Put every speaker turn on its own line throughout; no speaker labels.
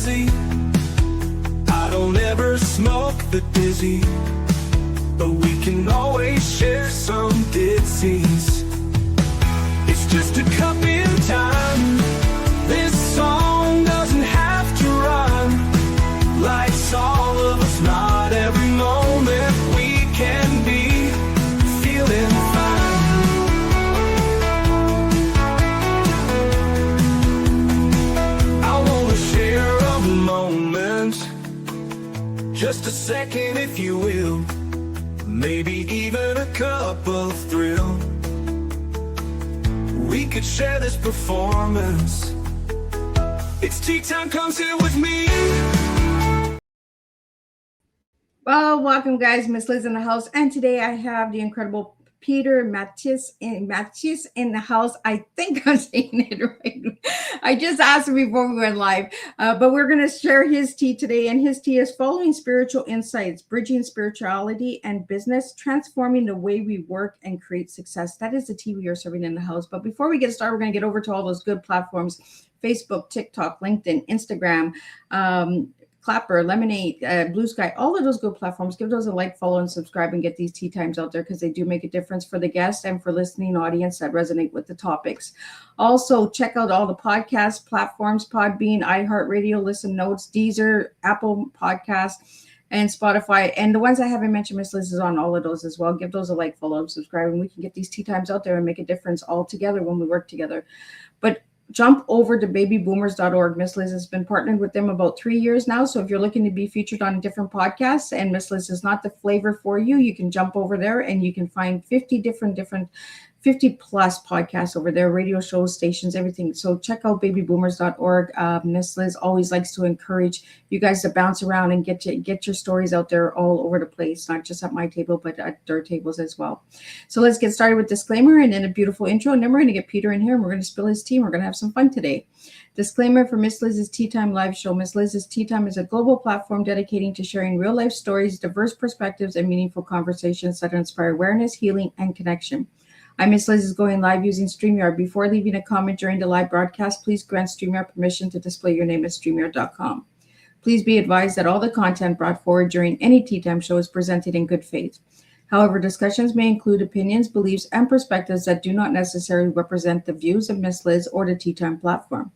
busy. I don't ever smoke the dizzy, but we can always share some ditzies. It's just a cup in time. This song doesn't have to run. Life's all of us, not every moment we can be feeling fine. I wanna share a moment, just a second if you will, maybe even a cup of thrill. We could share this performance. It's tea time, come sit with me.
Well, welcome guys, Miss Liz in the house, and today I have the incredible Peter Matthies in the house. I think I'm saying it right. I just asked him before we went live, but we're going to share his tea today, and his tea is following spiritual insights, bridging spirituality and business, transforming the way we work and create success. That is the tea we are serving in the house. But before we get started, we're going to get over to all those good platforms: Facebook, TikTok, LinkedIn, Instagram, Clapper, Lemonade, Blue Sky, all of those good platforms. Give those a like, follow, and subscribe, and get these tea times out there, because they do make a difference for the guests and for listening audience that resonate with the topics. Also, check out all the podcast platforms: Podbean, iHeartRadio, Listen Notes, Deezer, Apple Podcasts, and Spotify. And the ones I haven't mentioned, Miss Liz is on all of those as well. Give those a like, follow, and subscribe, and we can get these tea times out there and make a difference all together when we work together. But jump over to babyboomers.org. Miss Liz has been partnered with them about 3 years now. So if you're looking to be featured on different podcasts and Miss Liz is not the flavor for you, you can jump over there and you can find 50 plus podcasts over there, radio shows, stations, everything. So check out babyboomers.org. Miss Liz always likes to encourage you guys to bounce around and get your stories out there all over the place, not just at my table, but at their tables as well. So let's get started with disclaimer and then a beautiful intro. And then we're going to get Peter in here and we're going to spill his tea. We're going to have some fun today. Disclaimer for Miss Liz's Tea Time live show. Miss Liz's Tea Time is a global platform dedicating to sharing real life stories, diverse perspectives, and meaningful conversations that inspire awareness, healing, and connection. I'm Miss Liz is going live using StreamYard. Before leaving a comment during the live broadcast, please grant StreamYard permission to display your name at StreamYard.com. Please be advised that all the content brought forward during any Tea Time show is presented in good faith. However, discussions may include opinions, beliefs, and perspectives that do not necessarily represent the views of Miss Liz or the Tea Time platform.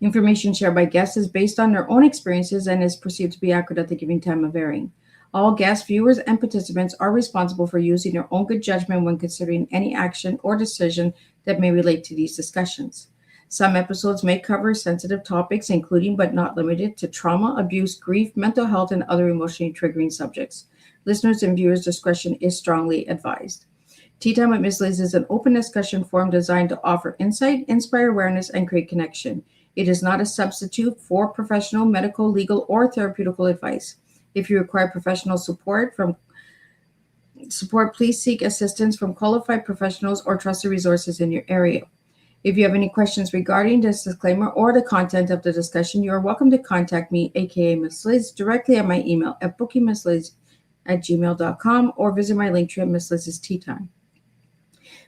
Information shared by guests is based on their own experiences and is perceived to be accurate at the given time of airing. All guests, viewers, and participants are responsible for using their own good judgment when considering any action or decision that may relate to these discussions. Some episodes may cover sensitive topics, including but not limited to trauma, abuse, grief, mental health, and other emotionally triggering subjects. Listeners' and viewers' discretion is strongly advised. Tea Time with Miss Liz is an open discussion forum designed to offer insight, inspire awareness, and create connection. It is not a substitute for professional, medical, legal, or therapeutical advice. If you require professional support, please seek assistance from qualified professionals or trusted resources in your area. If you have any questions regarding this disclaimer or the content of the discussion, you are welcome to contact me, aka Miss Liz, directly at my email at bookingmissliz@gmail.com or visit my link tree at Miss Liz's Tea Time.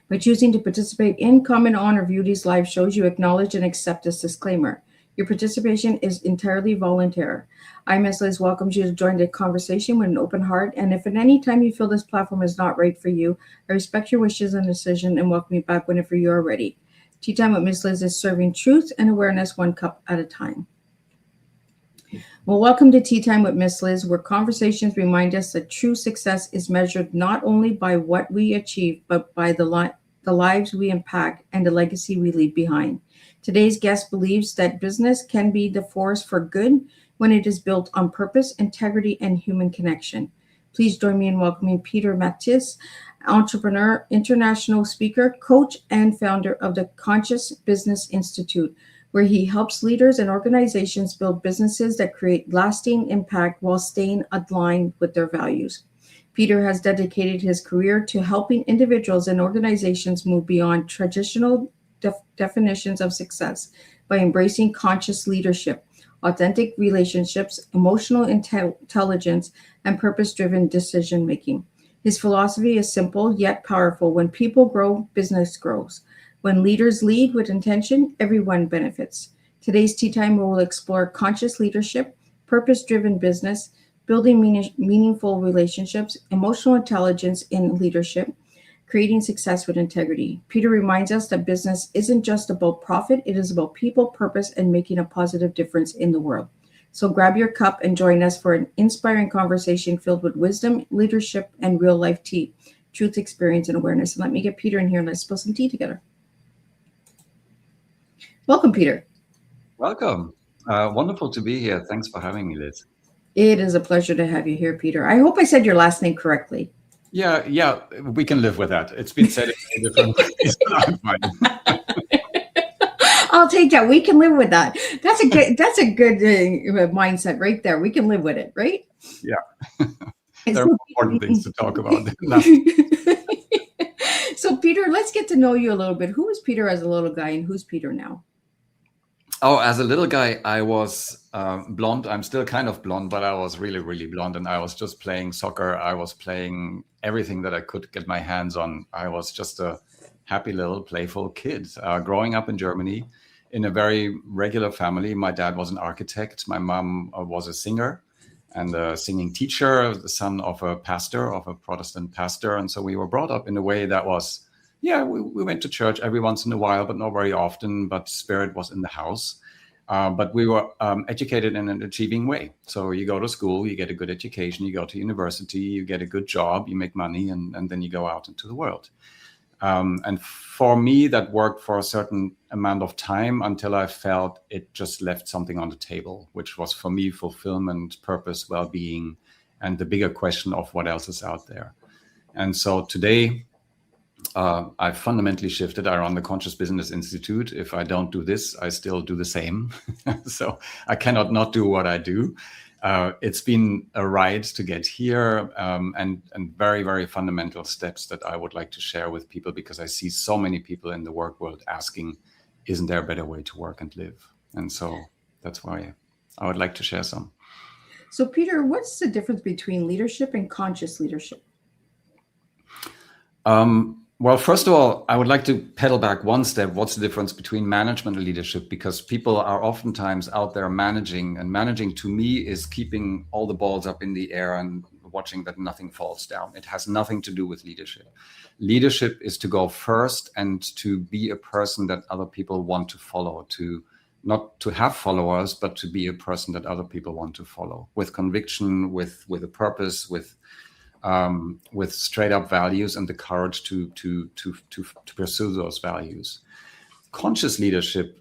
By choosing to participate in, comment on, or view these live shows, you acknowledge and accept this disclaimer. Your participation is entirely voluntary. I, Miss Liz, welcomes you to join the conversation with an open heart, and if at any time you feel this platform is not right for you, I respect your wishes and decision and welcome you back whenever you are ready. Tea Time with Miss Liz is serving truth and awareness one cup at a time. Well, welcome to Tea Time with Miss Liz, where conversations remind us that true success is measured not only by what we achieve, but by the lives we impact and the legacy we leave behind. Today's guest believes that business can be the force for good when it is built on purpose, integrity, and human connection. Please join me in welcoming Peter Matthies, entrepreneur, international speaker, coach, and founder of the Conscious Business Institute, where he helps leaders and organizations build businesses that create lasting impact while staying aligned with their values. Peter has dedicated his career to helping individuals and organizations move beyond traditional definitions of success by embracing conscious leadership, authentic relationships, emotional intelligence, and purpose-driven decision-making. His philosophy is simple yet powerful. When people grow, business grows. When leaders lead with intention, everyone benefits. Today's Tea Time will explore conscious leadership, purpose-driven business, building meaningful relationships, emotional intelligence in leadership, creating success with integrity. Peter reminds us that business isn't just about profit, it is about people, purpose, and making a positive difference in the world. So grab your cup and join us for an inspiring conversation filled with wisdom, leadership, and real life tea, truth, experience, and awareness. And let me get Peter in here and let's spill some tea together. Welcome, Peter.
Welcome. Wonderful to be here. Thanks for having me, Liz.
It is a pleasure to have you here, Peter. I hope I said your last name correctly.
Yeah, we can live with that. It's been said in different ways. I'm fine.
I'll take that. We can live with that. That's a good mindset right there. We can live with it, right?
Yeah. There are important things to talk about.
So, Peter, let's get to know you a little bit. Who was Peter as a little guy and who's Peter now?
Oh, as a little guy, I was blonde. I'm still kind of blonde, but I was really, really blonde. And I was just playing soccer. I was playing everything that I could get my hands on. I was just a happy little playful kid growing up in Germany in a very regular family. My dad was an architect. My mom was a singer and a singing teacher, the son of a pastor, of a Protestant pastor. And so we were brought up in a way that was, we went to church every once in a while, but not very often, but spirit was in the house. But we were educated in an achieving way. So you go to school, you get a good education, you go to university, you get a good job, you make money, and then you go out into the world. And for me, that worked for a certain amount of time until I felt it just left something on the table, which was for me fulfillment, purpose, well-being, and the bigger question of what else is out there. And so today, I fundamentally shifted. I run the Conscious Business Institute. If I don't do this, I still do the same. So I cannot not do what I do. It's been a ride to get here, and very, very fundamental steps that I would like to share with people, because I see so many people in the work world asking, isn't there a better way to work and live? And so that's why I would like to share some.
So, Peter, what's the difference between leadership and conscious leadership?
Well, first of all, I would like to pedal back one step. What's the difference between management and leadership? Because people are oftentimes out there managing, and managing to me is keeping all the balls up in the air and watching that nothing falls down. It has nothing to do with leadership. Leadership is to go first and to be a person that other people want to follow, to not to have followers, but to be a person that other people want to follow, with conviction, with a purpose, with straight up values and the courage to pursue those values. Conscious leadership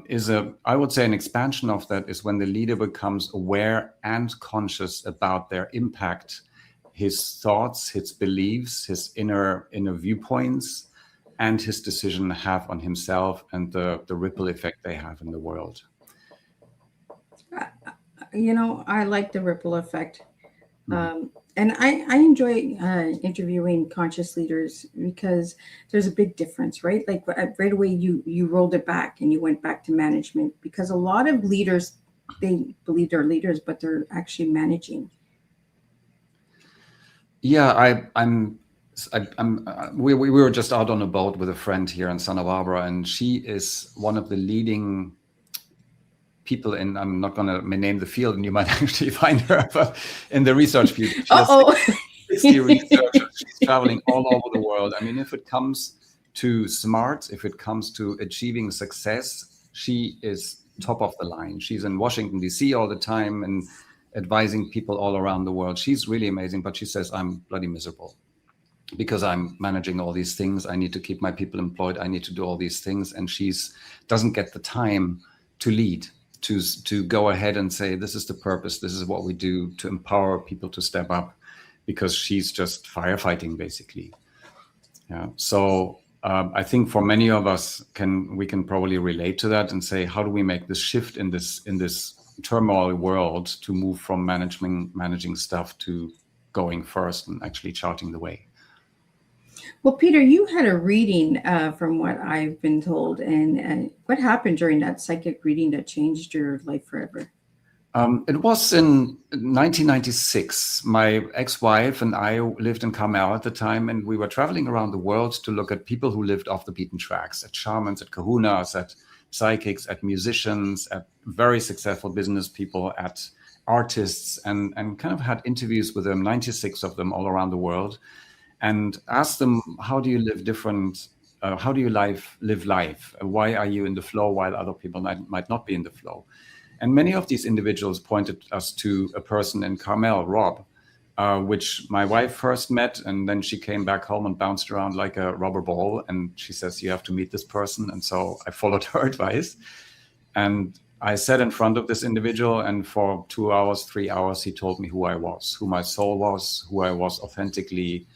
is I would say an expansion of that is when the leader becomes aware and conscious about their impact, his thoughts, his beliefs, his inner viewpoints, and his decision have on himself and the ripple effect they have in the world.
I like the ripple effect. And I enjoy interviewing conscious leaders because there's a big difference, right? Like right away, you rolled it back and you went back to management, because a lot of leaders, they believe they're leaders, but they're actually managing.
Yeah, we were just out on a boat with a friend here in Santa Barbara, and she is one of the leading people in, I'm not going to name the field, and you might actually find her, but in the research field. She has 60 researchers. She's traveling all over the world. I mean, if it comes to smart, if it comes to achieving success, she is top of the line. She's in Washington, D.C. all the time and advising people all around the world. She's really amazing, but she says, I'm bloody miserable because I'm managing all these things. I need to keep my people employed. I need to do all these things. And doesn't get the time to lead, to go ahead and say, this is the purpose, this is what we do, to empower people to step up, because she's just firefighting basically. Yeah. So I think for many of us, we can probably relate to that and say, how do we make this shift in this turmoil world to move from managing stuff to going first and actually charting the way?
Well, Peter, you had a reading from what I've been told, and what happened during that psychic reading that changed your life forever?
It was in 1996. My ex-wife and I lived in Carmel at the time, and we were traveling around the world to look at people who lived off the beaten tracks, at shamans, at kahunas, at psychics, at musicians, at very successful business people, at artists, and kind of had interviews with them, 96 of them all around the world, and asked them, how do you live different? How do you live life? Why are you in the flow while other people might not be in the flow? And many of these individuals pointed us to a person in Carmel, Rob, which my wife first met, and then she came back home and bounced around like a rubber ball. And she says, you have to meet this person. And so I followed her advice. And I sat in front of this individual, and for 2 hours, 3 hours, he told me who I was, who my soul was, who I was authentically.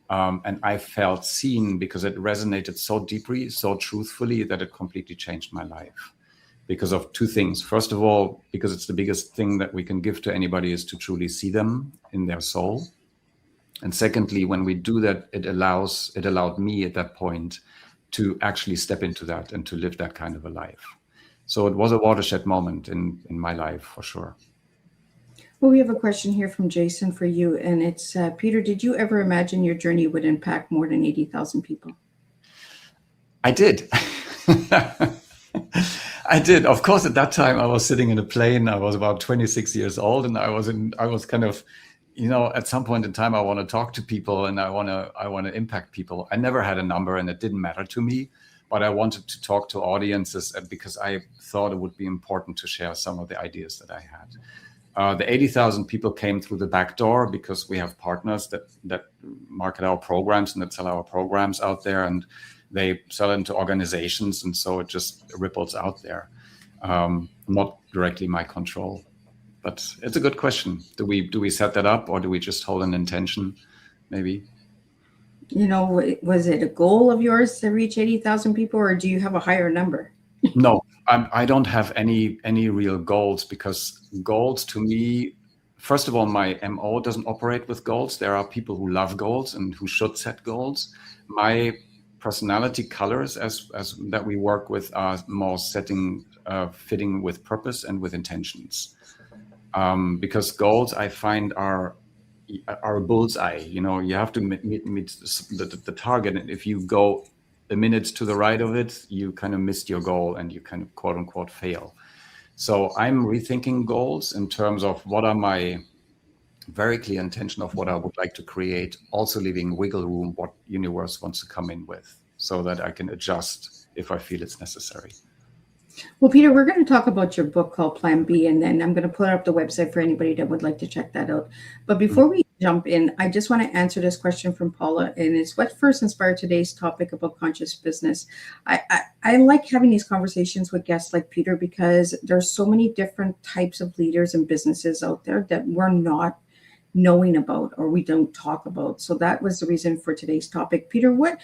And I felt seen because it resonated so deeply, so truthfully, that it completely changed my life. Because of two things. First of all, because it's the biggest thing that we can give to anybody is to truly see them in their soul. And secondly, when we do that, it allowed me at that point to actually step into that and to live that kind of a life. So it was a watershed moment in my life, for sure.
Well, we have a question here from Jason for you, and it's, Peter, did you ever imagine your journey would impact more than 80,000 people?
I did. I did. Of course, at that time, I was sitting in a plane. I was about 26 years old, and I was kind of, at some point in time, I want to talk to people and I want to impact people. I never had a number, and it didn't matter to me, but I wanted to talk to audiences because I thought it would be important to share some of the ideas that I had. The 80,000 people came through the back door because we have partners that market our programs and that sell our programs out there, and they sell into organizations, and so it just ripples out there. Not directly my control, but it's a good question. Do we set that up, or do we just hold an intention? Maybe.
Was it a goal of yours to reach 80,000 people, or do you have a higher number?
No, I don't have any real goals, because goals to me, first of all, my MO doesn't operate with goals. There are people who love goals and who should set goals. My personality colors as that we work with are more fitting with purpose and with intentions, because goals I find are a bullseye. You have to meet the target, and if you go a minute to the right of it, you kind of missed your goal and you kind of quote unquote fail. So I'm rethinking goals in terms of what are my very clear intention of what I would like to create, also leaving wiggle room what universe wants to come in with, so that I can adjust if I feel it's necessary.
Well, Peter, we're going to talk about your book called Plan B, and then I'm going to put up the website for anybody that would like to check that out. But before we jump in, I just want to answer this question from Paula, and it's what first inspired today's topic about conscious business. I like having these conversations with guests like Peter, because there's so many different types of leaders and businesses out there that we're not knowing about or we don't talk about. So that was the reason for today's topic. Peter, what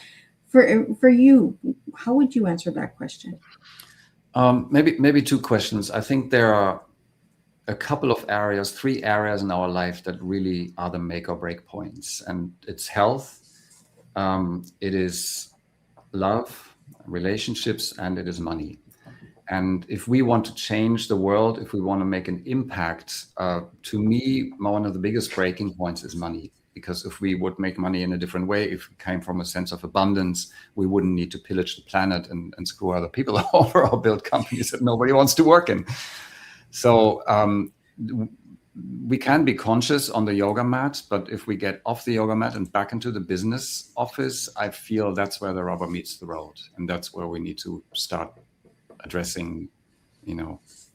for you, how would you answer that question?
Maybe two questions. I think there are a couple of areas, 3 areas in our life that really are the make or break points. And it's health, it is love, relationships, and it is money. And if we want to change the world, if we want to make an impact, to me, one of the biggest breaking points is money. Because if we would make money in a different way, if it came from a sense of abundance, we wouldn't need to pillage the planet and screw other people over or build companies that nobody wants to work in. So we can be conscious on the yoga mat, but if we get off the yoga mat and back into the business office, I feel that's where the rubber meets the road. And that's where we need to start addressing,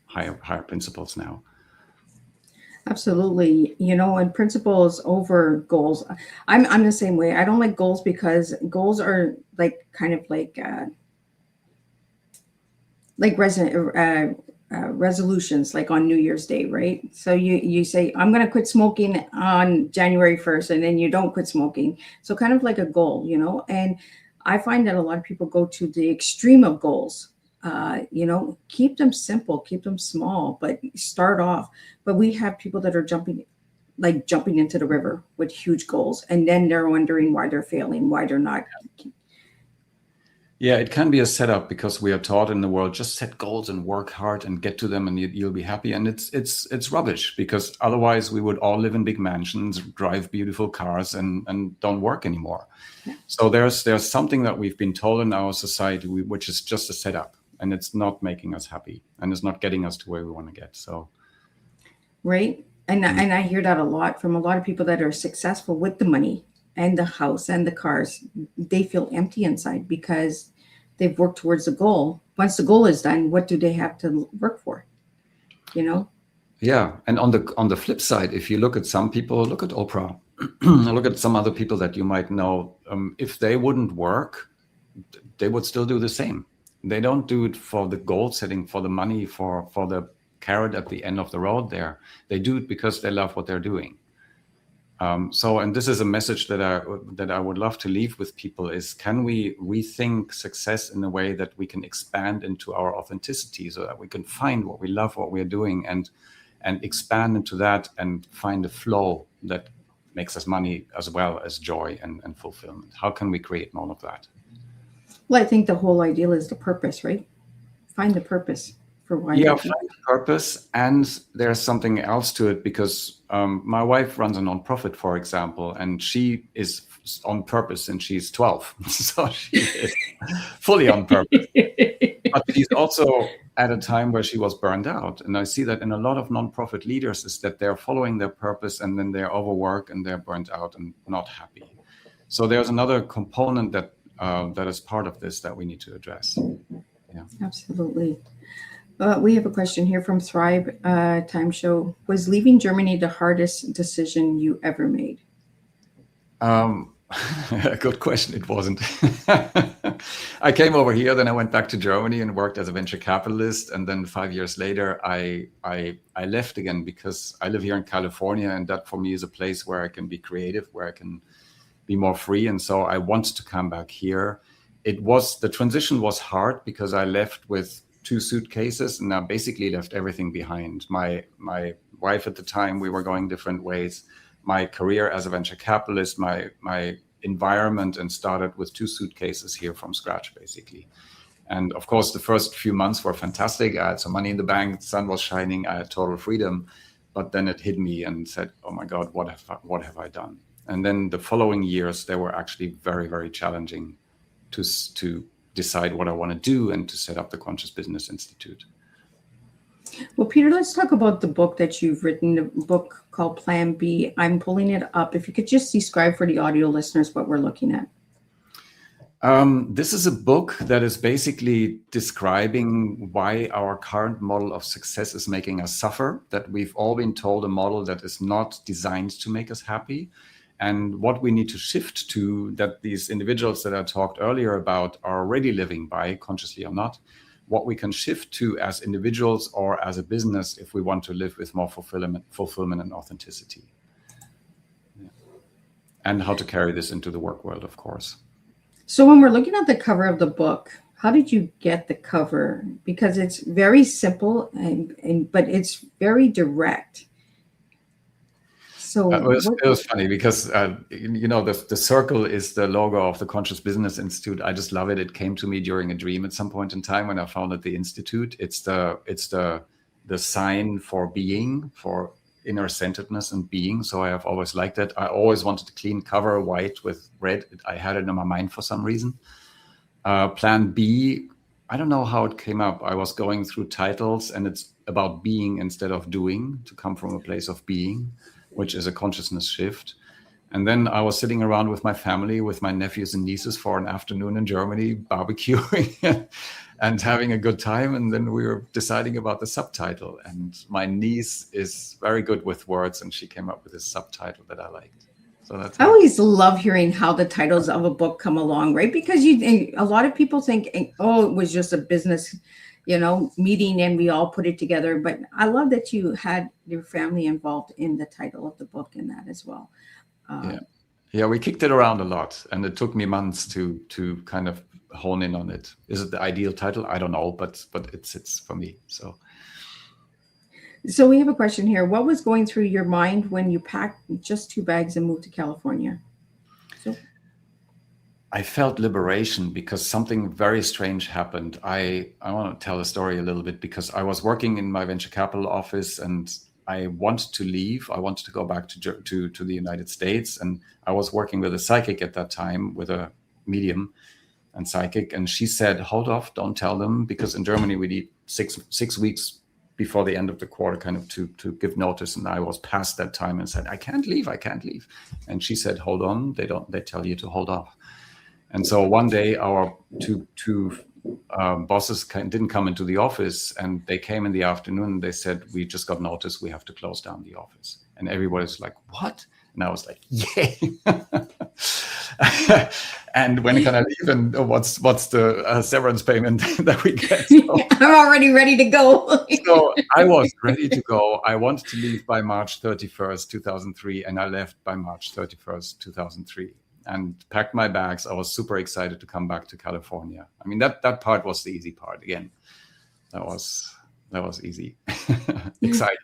higher principles now.
Absolutely. And principles over goals. I'm the same way. I don't like goals because goals are like kind of like resolutions, like on New Year's Day, right? So you say, I'm going to quit smoking on January 1st, and then you don't quit smoking. So kind of like a goal, and I find that a lot of people go to the extreme of goals. Keep them simple, keep them small, but start off. But we have people that are jumping into the river with huge goals, and then they're wondering why they're failing, why they're not.
Yeah, it can be a setup, because we are taught in the world, just set goals and work hard and get to them and you'll be happy. And it's rubbish, because otherwise we would all live in big mansions, drive beautiful cars and don't work anymore. Yeah. So there's something that we've been told in our society, which is just a setup. and it's not making us happy, and it's not getting us to where we want to get. So,
right. And I hear that a lot from a lot of people that are successful with the money and the house and the cars. They feel empty inside because they've worked towards the goal. Once the goal is done, what do they have to work for? You know?
Yeah, and on the flip side, if you look at some people, look at Oprah, look at some other people that you might know. If they wouldn't work, they would still do the same. They don't do it for the goal setting, for the money, for the carrot at the end of the road there. They do it because they love what they're doing. And this is a message that I would love to leave with people is, can we rethink success in a way that we can expand into our authenticity, so that we can find what we love, what we're doing, and expand into that and find a flow that makes us money as well as joy and fulfillment. How can we create more of that?
Well, I think the whole ideal is the purpose, right? Find the purpose for why.
Yeah, find the purpose. And there's something else to it, because my wife runs a nonprofit, for example, and she is on purpose and she's 12. So she is fully on purpose. But she's also at a time where she was burned out. And I see that in a lot of nonprofit leaders, is that they're following their purpose and then they're overworked and they're burnt out and not happy. So there's another component that is part of this that we need to address. Yeah,
absolutely. We have a question here from Thrive Time Show. Was leaving Germany the hardest decision you ever made?
Good question. It wasn't. I came over here, then I went back to Germany and worked as a venture capitalist. And then 5 years later, I left again, because I live here in California, and that for me is a place where I can be creative, where I can be more free. And so I wanted to come back here. The transition was hard because I left with 2 suitcases, and I basically left everything behind. My wife at the time, we were going different ways. My career as a venture capitalist, my environment, and started with 2 suitcases here from scratch, basically. And of course, the first few months were fantastic. I had some money in the bank, the sun was shining, I had total freedom. But then it hit me and said, oh my God, what have I done? And then the following years, they were actually very, very challenging to decide what I want to do and to set up the Conscious Business Institute.
Well, Peter, let's talk about the book that you've written, the book called Plan B. I'm pulling it up. If you could just describe for the audio listeners what we're looking at.
This is a book that is basically describing why our current model of success is making us suffer, that we've all been told a model that is not designed to make us happy, and what we need to shift to, that these individuals that I talked earlier about are already living by, consciously or not, what we can shift to as individuals or as a business if we want to live with more fulfillment and authenticity. Yeah. And how to carry this into the work world, of course.
So when we're looking at the cover of the book, how did you get the cover? Because it's very simple, but it's very direct. So
it was funny because, the circle is the logo of the Conscious Business Institute. I just love it. It came to me during a dream at some point in time when I founded the Institute. It's the sign for being, for inner centeredness and being. So I have always liked it. I always wanted a clean cover, white with red. I had it in my mind for some reason. Plan B, I don't know how it came up. I was going through titles, and it's about being instead of doing, to come from a place of being, which is a consciousness shift. And then I was sitting around with my family, with my nephews and nieces for an afternoon in Germany, barbecuing and having a good time. And then we were deciding about the subtitle. And my niece is very good with words, and she came up with this subtitle that I liked. So that's.
I always love hearing how the titles of a book come along, right? Because a lot of people think, oh, it was just a business, meeting, and we all put it together. But I love that you had your family involved in the title of the book and that as well.
Yeah, we kicked it around a lot, and it took me months to kind of hone in on it. Is it the ideal title? I don't know, but it sits for me.
So we have a question here. What was going through your mind when you packed just 2 bags and moved to California?
I felt liberation because something very strange happened. I want to tell the story a little bit, because I was working in my venture capital office and I wanted to leave. I wanted to go back to the United States, and I was working with a psychic at that time, with a medium. and psychic. And she said, hold off, don't tell them, because in Germany we need six weeks before the end of the quarter kind of to give notice. And I was past that time and said, I can't leave. And she said, hold on, they tell you to hold off. And so one day our two bosses didn't come into the office, and they came in the afternoon and they said, we just got notice, we have to close down the office. And everybody's like, what? And I was like, yay. And when can I leave? And what's the severance payment that we get? So,
I'm already ready to go.
so I was ready to go. I wanted to leave by March 31st, 2003. And I left by March 31st, 2003. And packed my bags. I was super excited to come back to California. I mean, that part was the easy part. Again, that was easy. Exciting.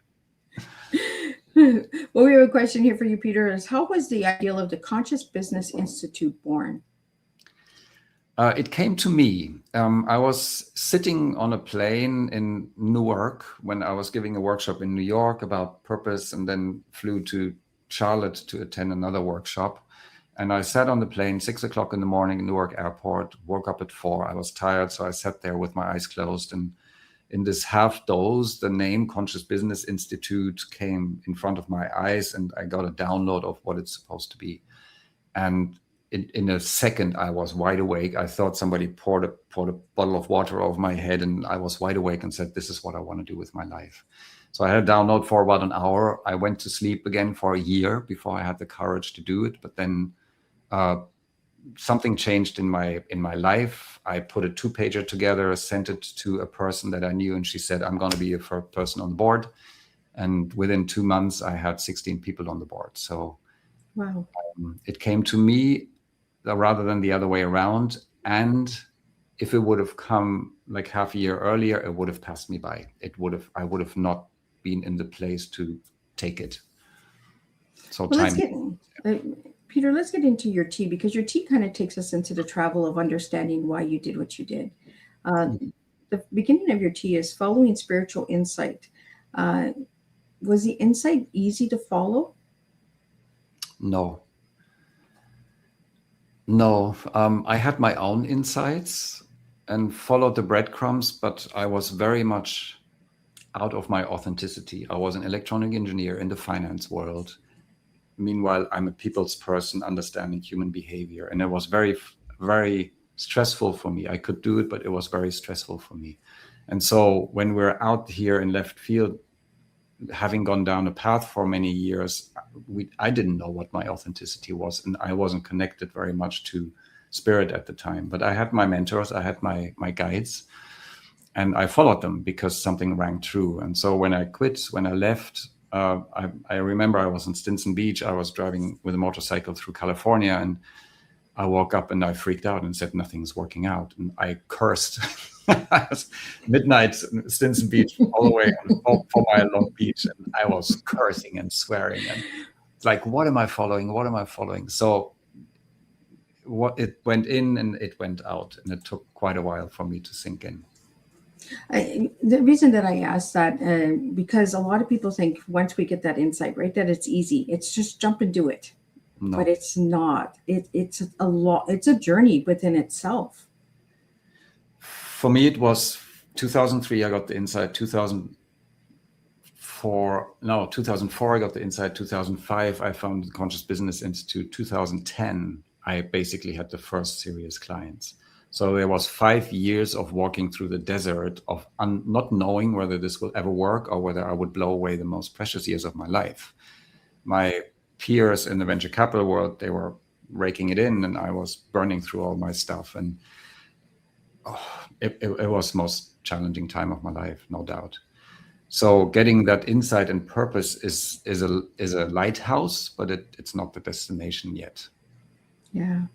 Well, we have a question here for you, Peter. Is how was the ideal of the Conscious Business Institute born?
It came to me. I was sitting on a plane in Newark when I was giving a workshop in New York about purpose, and then flew to Charlotte to attend another workshop. And I sat on the plane 6 o'clock in the morning in Newark Airport, woke up at 4. I was tired, so I sat there with my eyes closed. And in this half doze, the name Conscious Business Institute came in front of my eyes, and I got a download of what it's supposed to be. And in a second, I was wide awake. I thought somebody poured a bottle of water over my head, and I was wide awake and said, this is what I want to do with my life. So I had a download for about an hour. I went to sleep again for a year before I had the courage to do it. But then something changed in my life. I put a 2-pager together, sent it to a person that I knew, and she said, I'm going to be a first person on the board. And within 2 months, I had 16 people on the board. So
wow.
It came to me rather than the other way around. And if it would have come like half a year earlier, it would have passed me by. I would have not been in the place to take it. So
well, Peter, let's get into your tea, because your tea kind of takes us into the travel of understanding why you did what you did. The beginning of your tea is following spiritual insight. Was the insight easy to follow?
No. I had my own insights and followed the breadcrumbs, but I was very much out of my authenticity. I was an electronic engineer in the finance world. Meanwhile, I'm a people's person, understanding human behavior. And it was very, very stressful for me. I could do it, but it was very stressful for me. And so when we're out here in left field, having gone down a path for many years, I didn't know what my authenticity was. And I wasn't connected very much to spirit at the time. But I had my mentors, I had my guides, and I followed them because something rang true. And so when I quit, when I left, I remember I was in Stinson Beach. I was driving with a motorcycle through California, and I woke up and I freaked out and said, nothing's working out. And I cursed. Midnight Stinson Beach, all the way on 4 Mile Long Beach. And I was cursing and swearing. And it's like, what am I following? What am I following? So it went in and it went out. And it took quite a while for me to sink in.
The reason that I asked that, because a lot of people think once we get that insight, right, that it's easy. It's just jump and do it. No. But it's not. It's a lot. It's a journey within itself.
For me, it was 2003. I got the insight. 2004, I got the insight. 2005, I founded the Conscious Business Institute. 2010, I basically had the first serious clients. So there was 5 years of walking through the desert of not knowing whether this will ever work or whether I would blow away the most precious years of my life. My peers in the venture capital world, they were raking it in, and I was burning through all my stuff. And it was the most challenging time of my life, no doubt. So getting that insight and purpose is a lighthouse, but it's not the destination yet.
Yeah.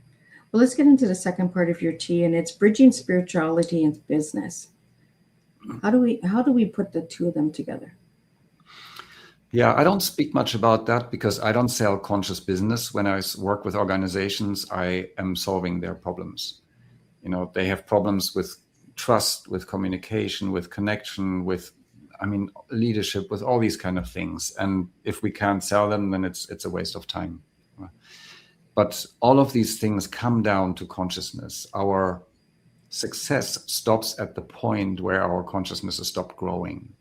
Well, let's get into the second part of your tea, and it's bridging spirituality and business. How do we put the two of them together?
Yeah, I don't speak much about that because I don't sell conscious business. When I work with organizations, I am solving their problems. You know, they have problems with trust, with communication, with connection, with, leadership, with all these kind of things. And if we can't sell them, then it's a waste of time. But all of these things come down to consciousness. Our success stops at the point where our consciousness has stopped growing.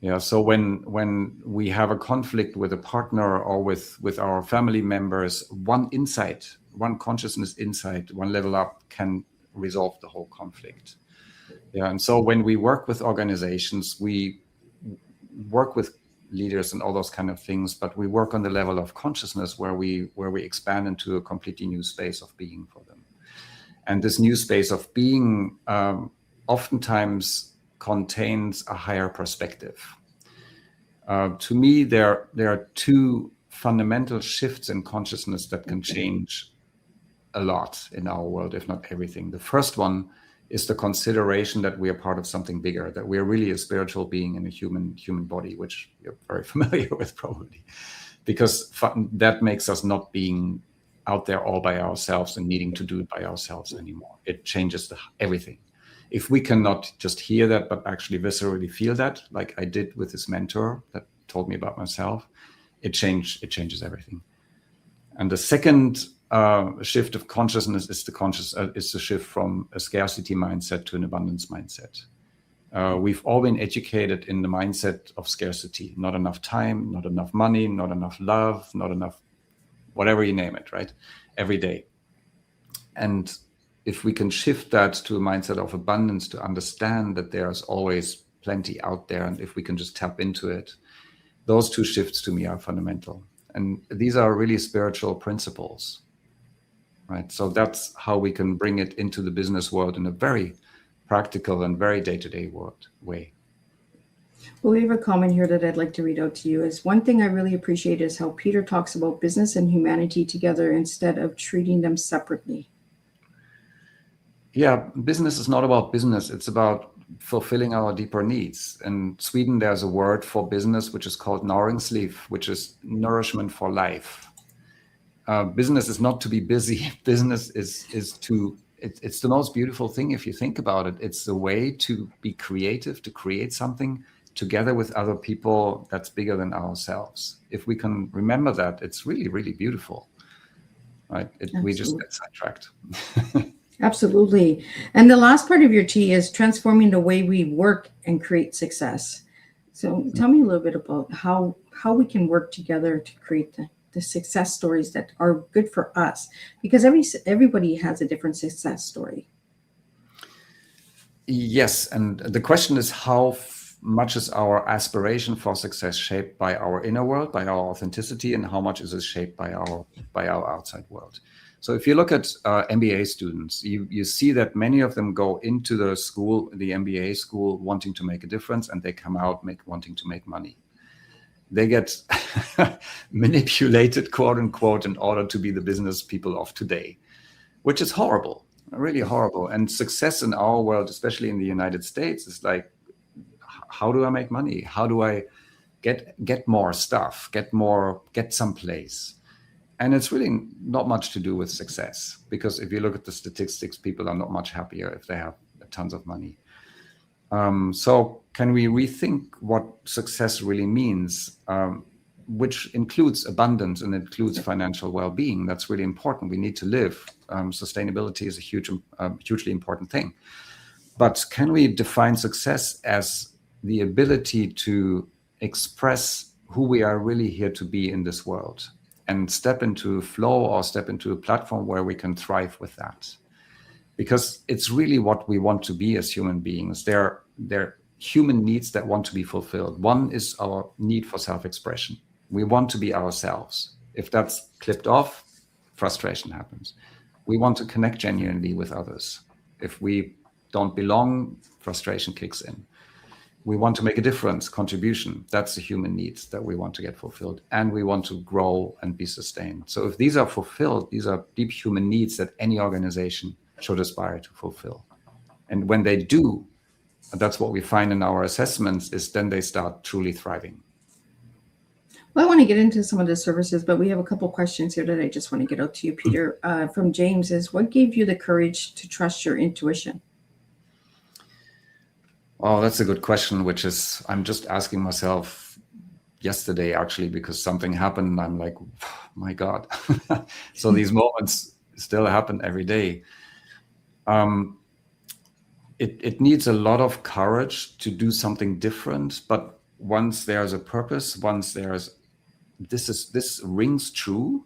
Yeah. So when we have a conflict with a partner or with our family members, one insight, one consciousness insight, one level up can resolve the whole conflict. Yeah. And so when we work with organizations, we work with leaders and all those kind of things, but we work on the level of consciousness where we expand into a completely new space of being for them. And this new space of being oftentimes contains a higher perspective. To me, there are two fundamental shifts in consciousness that can change a lot in our world, if not everything. The first one is the consideration that we are part of something bigger, that we are really a spiritual being in a human body, which you're very familiar with probably, because that makes us not being out there all by ourselves and needing to do it by ourselves anymore. It changes everything. If we cannot just hear that, but actually viscerally feel that, like I did with this mentor that told me about myself, it changes everything. And the second shift of consciousness is the shift from a scarcity mindset to an abundance mindset. We've all been educated in the mindset of scarcity: not enough time, not enough money, not enough love, not enough, whatever you name it, right? Every day. And if we can shift that to a mindset of abundance, to understand that there's always plenty out there, and if we can just tap into it, those two shifts to me are fundamental. And these are really spiritual principles, right? So that's how we can bring it into the business world in a very practical and very day-to-day way.
Well, we have a comment here that I'd like to read out to you. Is one thing I really appreciate is how Peter talks about business and humanity together instead of treating them separately.
Yeah, business is not about business. It's about fulfilling our deeper needs. In Sweden, there's a word for business which is called näringsliv, which is nourishment for life. Business is not to be busy. Business is to, it's the most beautiful thing if you think about it. It's a way to be creative, to create something together with other people that's bigger than ourselves. If we can remember that, it's really, really beautiful, right? We just get sidetracked.
Absolutely. And the last part of your T is transforming the way we work and create success. So tell me a little bit about how we can work together to create the success stories that are good for us, because everybody has a different success story.
Yes. And the question is, how much is our aspiration for success shaped by our inner world, by our authenticity, and how much is it shaped by our outside world? So if you look at MBA students, you see that many of them go into the MBA school, wanting to make a difference, and they come out wanting to make money. They get manipulated, quote unquote, in order to be the business people of today, which is horrible, really horrible. And success in our world, especially in the United States, is like, how do I make money? How do I get more stuff, get someplace? And it's really not much to do with success, because if you look at the statistics, people are not much happier if they have tons of money. So can we rethink what success really means, which includes abundance and includes financial well-being? That's really important. We need to live. Sustainability is a hugely important thing. But can we define success as the ability to express who we are really here to be in this world, and step into flow or step into a platform where we can thrive with that? Because it's really what we want to be as human beings. They're human needs that want to be fulfilled. One is our need for self-expression. We want to be ourselves. If that's clipped off, frustration happens. We want to connect genuinely with others. If we don't belong, frustration kicks in. We want to make a difference, contribution. That's the human needs that we want to get fulfilled. And we want to grow and be sustained. So if these are fulfilled, these are deep human needs that any organization should aspire to fulfill. And when they do, that's what we find in our assessments, is then they start truly thriving.
Well, I want to get into some of the services, but we have a couple questions here that I just want to get out to you, Peter. From James is, what gave you the courage to trust your intuition?
Oh, that's a good question, which is, I'm just asking myself yesterday, actually, because something happened. I'm like, my God. So these moments still happen every day. It needs a lot of courage to do something different, but once there's a purpose, once this rings true,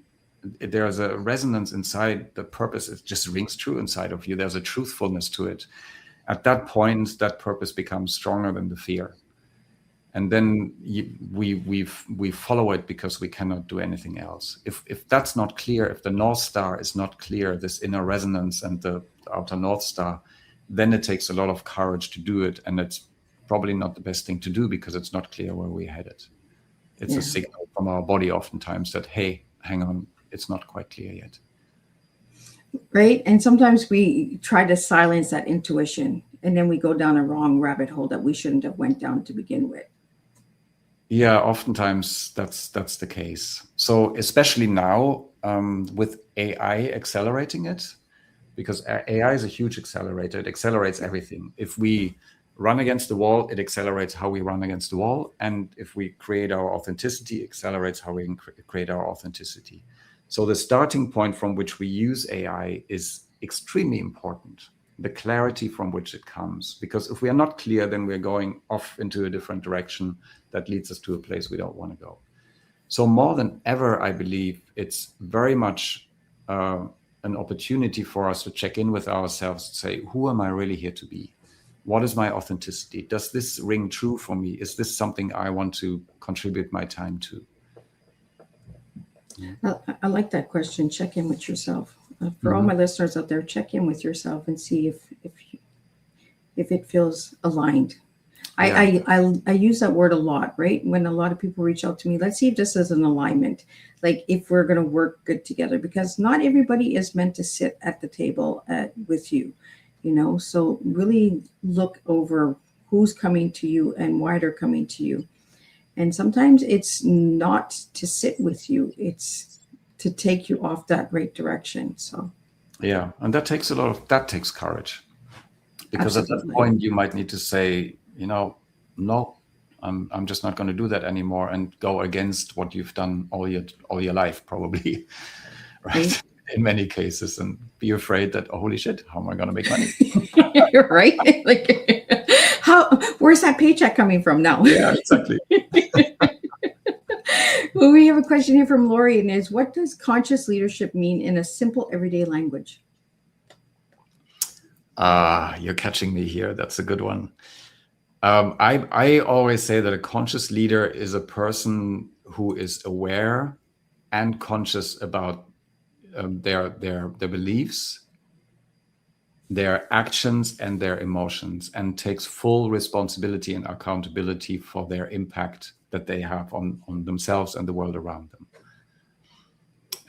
there's a resonance inside the purpose. It just rings true inside of you. There's a truthfulness to it. At that point, that purpose becomes stronger than the fear. And then we follow it because we cannot do anything else. If that's not clear, if the North Star is not clear, this inner resonance and the outer North Star, then it takes a lot of courage to do it. And it's probably not the best thing to do because it's not clear where we're headed. It's a signal from our body oftentimes that, hey, hang on, it's not quite clear yet.
Right. And sometimes we try to silence that intuition, and then we go down a wrong rabbit hole that we shouldn't have went down to begin with.
Yeah, oftentimes that's the case. So especially now with AI accelerating it, because AI is a huge accelerator. It accelerates everything. If we run against the wall, it accelerates how we run against the wall. And if we create our authenticity, it accelerates how we create our authenticity. So the starting point from which we use AI is extremely important. The clarity from which it comes. Because if we are not clear, then we're going off into a different direction that leads us to a place we don't want to go. So more than ever, I believe it's very much an opportunity for us to check in with ourselves and say, who am I really here to be? What is my authenticity? Does this ring true for me? Is this something I want to contribute my time to?
I like that question. Check in with yourself. For all my listeners out there, check in with yourself and see if it feels aligned.
Yeah.
I use that word a lot, right? When a lot of people reach out to me, let's see if this is an alignment, like if we're going to work good together, because not everybody is meant to sit at the table with you, so really look over who's coming to you and why they're coming to you. And sometimes it's not to sit with you, it's to take you off that right direction. So
yeah, and that takes courage, because
Absolutely.
At that point you might need to say, no, I'm just not going to do that anymore, and go against what you've done all your life, probably, right? In many cases, and be afraid that, oh, holy shit, how am I going to make money?
Right? Like, where's that paycheck coming from now?
Yeah, exactly.
Well, we have a question here from Lori, and is, what does conscious leadership mean in a simple everyday language?
You're catching me here. That's a good one. I always say that a conscious leader is a person who is aware and conscious about their beliefs, their actions, and their emotions, and takes full responsibility and accountability for their impact that they have on themselves and the world around them.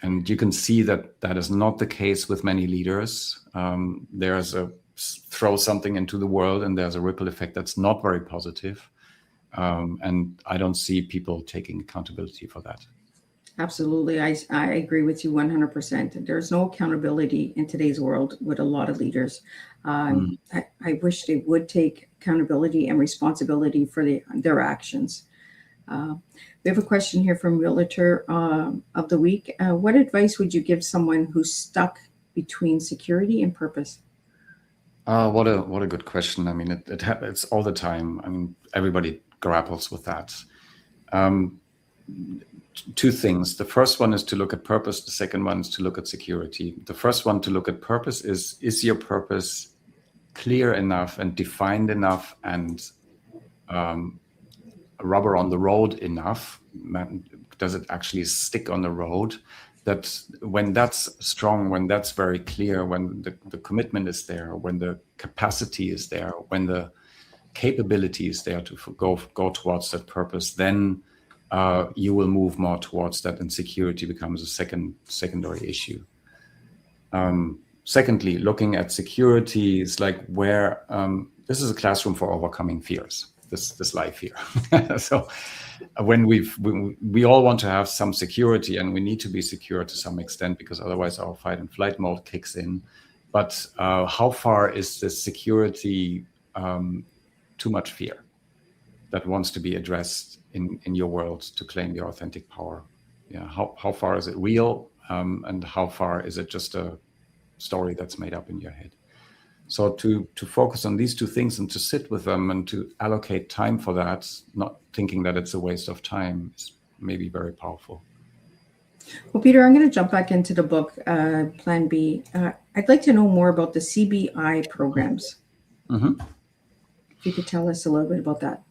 And you can see that is not the case with many leaders. There's throw something into the world and there's a ripple effect that's not very positive. And I don't see people taking accountability for that.
Absolutely. I agree with you 100%. There's no accountability in today's world with a lot of leaders. I wish they would take accountability and responsibility for their actions. We have a question here from Realtor of the Week. What advice would you give someone who's stuck between security and purpose?
What a good question. I mean, it's all the time. I mean, everybody grapples with that. Two things. The first one is to look at purpose. The second one is to look at security. The first one to look at purpose is your purpose clear enough and defined enough and rubber on the road enough? Does it actually stick on the road? That when that's strong, when that's very clear, when the commitment is there, when the capacity is there, when the capability is there to go towards that purpose, then you will move more towards that, and security becomes a secondary issue. Secondly, looking at security is like where this is a classroom for overcoming fears. This life here. So when we all want to have some security, and we need to be secure to some extent, because otherwise our fight and flight mode kicks in. But how far is this security too much fear that wants to be addressed in your world to claim your authentic power? Yeah, how far is it real, and how far is it just a story that's made up in your head? So to focus on these two things and to sit with them and to allocate time for that, not thinking that it's a waste of time, is maybe very powerful.
Well, Peter, I'm going to jump back into the book, Plan B. I'd like to know more about the CBI programs.
Mm-hmm.
If you could tell us a little bit about that.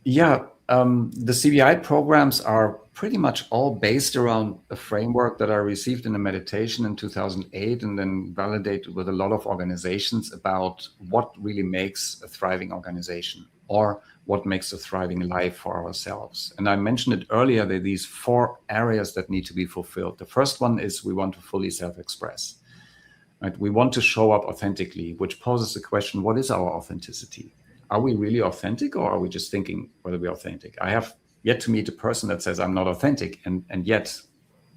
Yeah, the CBI programs are pretty much all based around a framework that I received in a meditation in 2008 and then validated with a lot of organizations about what really makes a thriving organization or what makes a thriving life for ourselves. And I mentioned it earlier, that these 4 areas that need to be fulfilled. The first one is we want to fully self-express. Right? We want to show up authentically, which poses the question, what is our authenticity? Are we really authentic, or are we just thinking whether we're authentic? I have yet to meet a person that says I'm not authentic. And yet,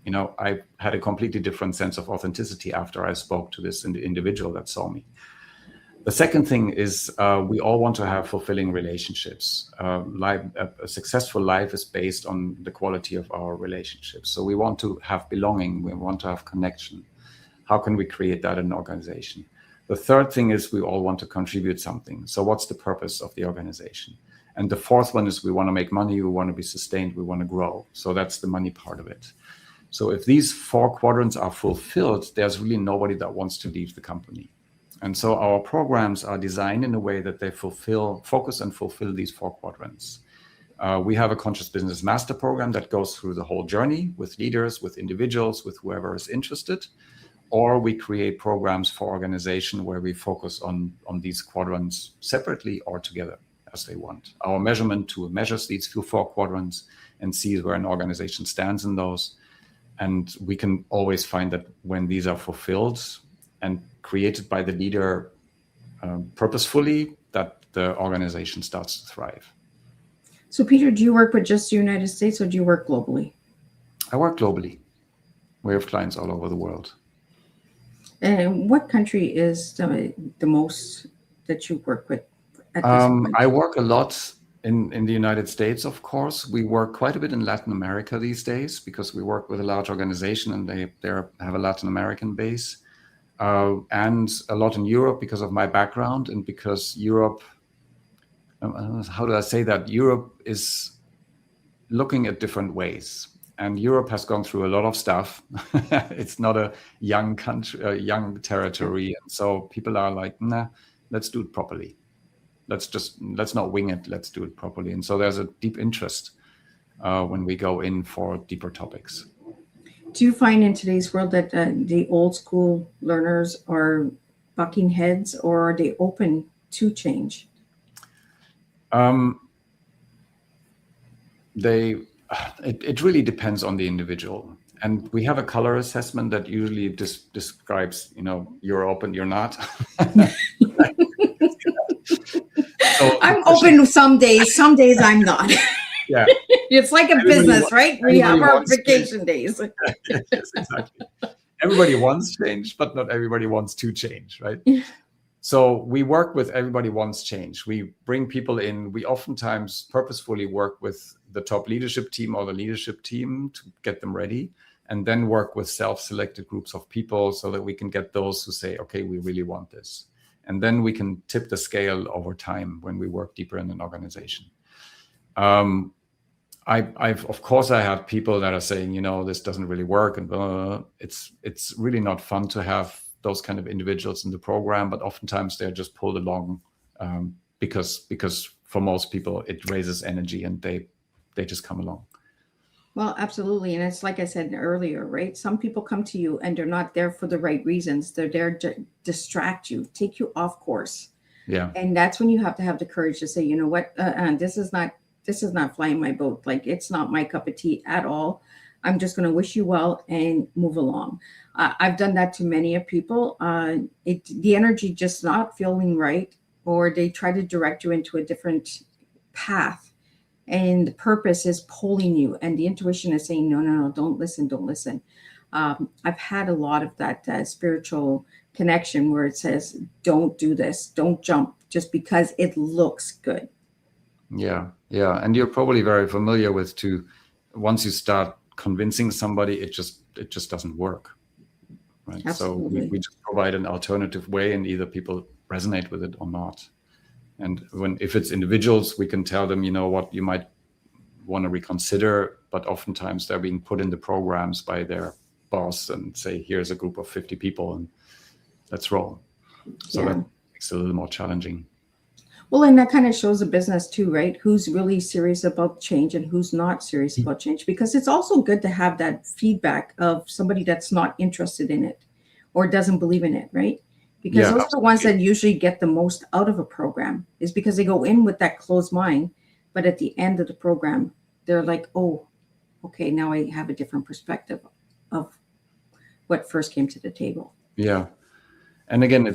I had a completely different sense of authenticity after I spoke to this individual that saw me. The second thing is we all want to have fulfilling relationships. A successful life is based on the quality of our relationships. So we want to have belonging. We want to have connection. How can we create that in an organization? The third thing is we all want to contribute something. So what's the purpose of the organization? And the fourth one is we want to make money, we want to be sustained, we want to grow. So that's the money part of it. So if these 4 quadrants are fulfilled, there's really nobody that wants to leave the company. And so our programs are designed in a way that they focus and fulfill these 4 quadrants. We have a Conscious Business Master Program that goes through the whole journey with leaders, with individuals, with whoever is interested. Or we create programs for organization where we focus on these quadrants separately or together as they want. Our measurement tool measures these 4 quadrants and sees where an organization stands in those. And we can always find that when these are fulfilled and created by the leader purposefully, that the organization starts to thrive.
So, Peter, do you work with just the United States, or do you work globally?
I work globally. We have clients all over the world.
And what country is the most that you work with at this point?
I work a lot in the United States, of course. We work quite a bit in Latin America these days because we work with a large organization and they have a Latin American base. And a lot in Europe because of my background and because Europe, how do I say that? Europe is looking at different ways. And Europe has gone through a lot of stuff. It's not a young country, a young territory. And so people are like, nah, let's do it properly. Let's not wing it. Let's do it properly. And so there's a deep interest when we go in for deeper topics.
Do you find in today's world that the old school learners are bucking heads, or are they open to change?
It really depends on the individual. And we have a color assessment that usually describes, you're open, you're not. So,
I'm open some days I'm not.
Yeah.
It's like a business, right? We have our vacation days.
Yes, exactly. Everybody wants change, but not everybody wants to change, right? So we work with everybody wants change. We bring people in. We oftentimes purposefully work with the top leadership team or the leadership team to get them ready, and then work with self-selected groups of people so that we can get those who say, okay, we really want this. And then we can tip the scale over time when we work deeper in an organization. Of course, I have people that are saying, this doesn't really work, and it's really not fun to have those kind of individuals in the program, but oftentimes they're just pulled along because for most people it raises energy and they just come along.
Well, absolutely. And it's like I said earlier, right? Some people come to you and they're not there for the right reasons. They're there to distract you, take you off course.
Yeah.
And that's when you have to have the courage to say, you know what, this is not flying my boat. Like, it's not my cup of tea at all. I'm just going to wish you well and move along. I've done that to many of people. The energy just not feeling right, or they try to direct you into a different path. And the purpose is pulling you, and the intuition is saying, no, don't listen. I've had a lot of that spiritual connection where it says, don't do this, don't jump just because it looks good.
Yeah. And you're probably very familiar with once you start convincing somebody, it just doesn't work. Right.
Absolutely.
So we just provide an alternative way, and either people resonate with it or not. And if it's individuals, we can tell them, you know what, you might want to reconsider, but oftentimes they're being put in the programs by their boss and say, here's a group of 50 people and let's roll. So that makes it a little more challenging.
Well, and that kind of shows a business too, right? Who's really serious about change and who's not serious about change, because it's also good to have that feedback of somebody that's not interested in it or doesn't believe in it, right? Because those are the ones that usually get the most out of a program, is because they go in with that closed mind, but at the end of the program, they're like, oh, okay, now I have a different perspective of what first came to the table.
Yeah. And again,